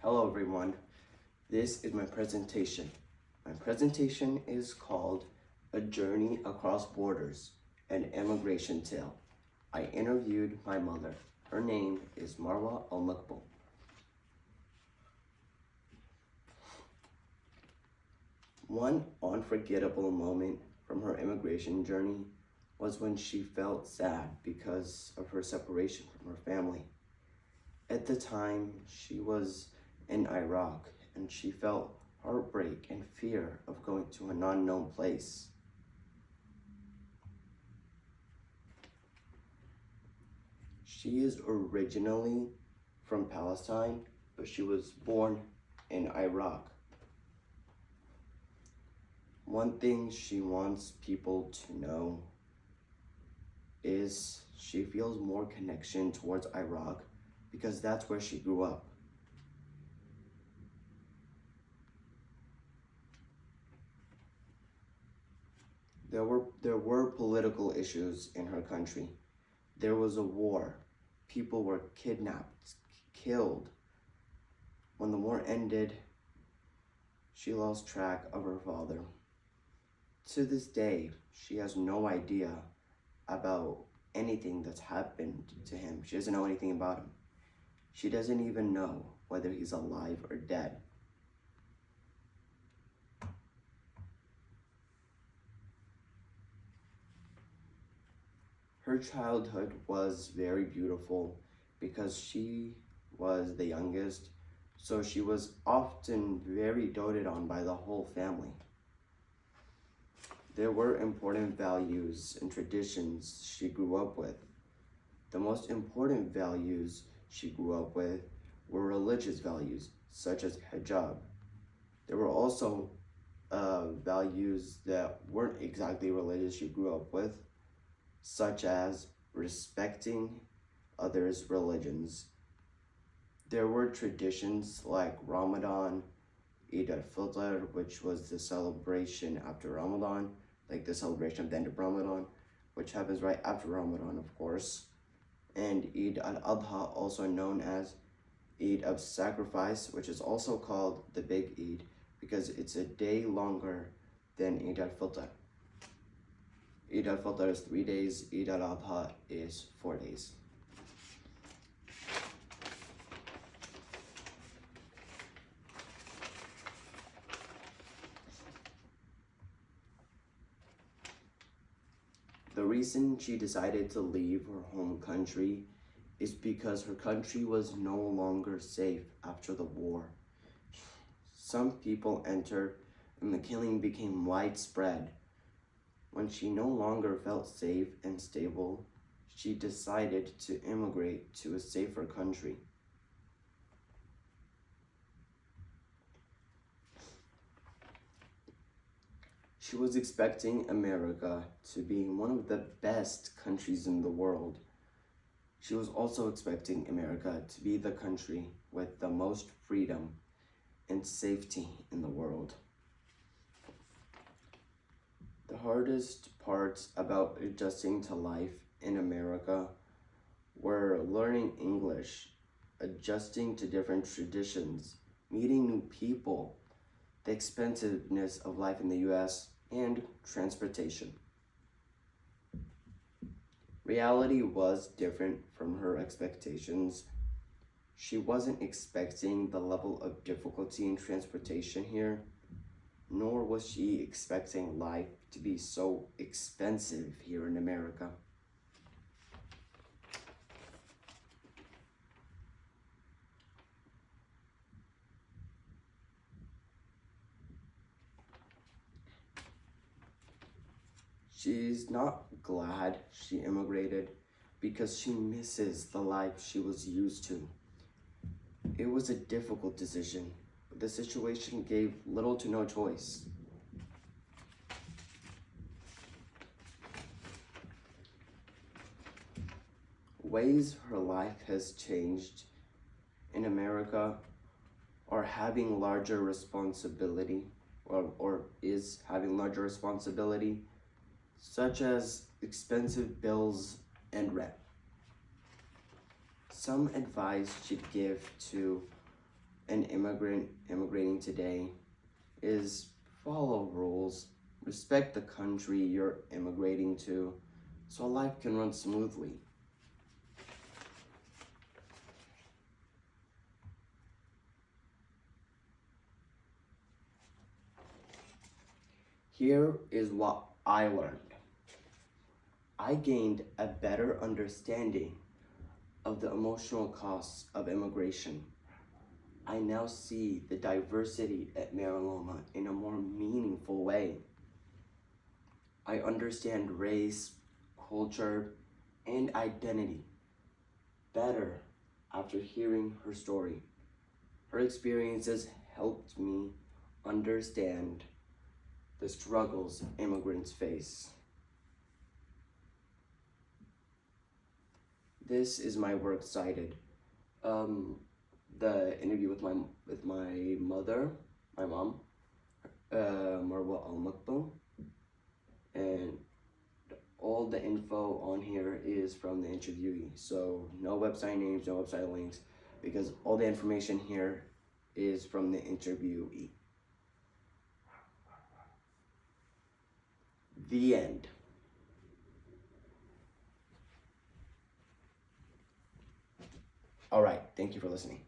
Hello everyone, this is my presentation. My presentation is called A Journey Across Borders, an Immigration Tale. I interviewed my mother. Her name is Mahmoud Almadi. One unforgettable moment from her immigration journey was when she felt sad because of her separation from her family. At the time, she was in Iraq and she felt heartbreak and fear of going to an unknown place. She is originally from Palestine, but she was born in Iraq. One thing she wants people to know is she feels more connection towards Iraq because that's where she grew up. There were political issues in her country. There was a war. People were kidnapped, killed. When the war ended, she lost track of her father. To this day, she has no idea about anything that's happened to him. She doesn't know anything about him. She doesn't even know whether he's alive or dead. Her childhood was very beautiful because she was the youngest, so she was often very doted on by the whole family. There were important values and traditions she grew up with. The most important values she grew up with were religious values, such as hijab. There were also values that weren't exactly religious she grew up with, such as respecting others' religions. There were traditions like Ramadan, Eid al-Fitr, which was the celebration after Ramadan, like the celebration of the end of Ramadan, which happens right after Ramadan, of course, and Eid al-Adha, also known as Eid of Sacrifice, which is also called the Big Eid because it's a day longer than Eid al-Fitr. Eid al-Fitr is 3 days, Eid al-Adha is 4 days. The reason she decided to leave her home country is because her country was no longer safe after the war. Some people entered and the killing became widespread. When she no longer felt safe and stable, she decided to immigrate to a safer country. She was expecting America to be one of the best countries in the world. She was also expecting America to be the country with the most freedom and safety in the world. The hardest parts about adjusting to life in America were learning English, adjusting to different traditions, meeting new people, the expensiveness of life in the US, and transportation. Reality was different from her expectations. She wasn't expecting the level of difficulty in transportation here, nor was she expecting life to be so expensive here in America. She's not glad she immigrated because she misses the life she was used to. It was a difficult decision, but the situation gave little to no choice. Ways her life has changed in America are having larger responsibility, or is having larger responsibility, such as expensive bills and rent. Some advice she'd give to an immigrant immigrating today is follow rules, respect the country you're immigrating to, so life can run smoothly. Here is what I learned. I gained a better understanding of the emotional costs of immigration. I now see the diversity at Mariloma in a more meaningful way. I understand race, culture, and identity better after hearing her story. Her experiences helped me understand the struggles immigrants face. This is my works cited. The interview with my mother, my mom, Mahmoud Almadi, and all the info on here is from the interviewee. So no website names, no website links, because all the information here is from the interviewee. The end. All right, thank you for listening.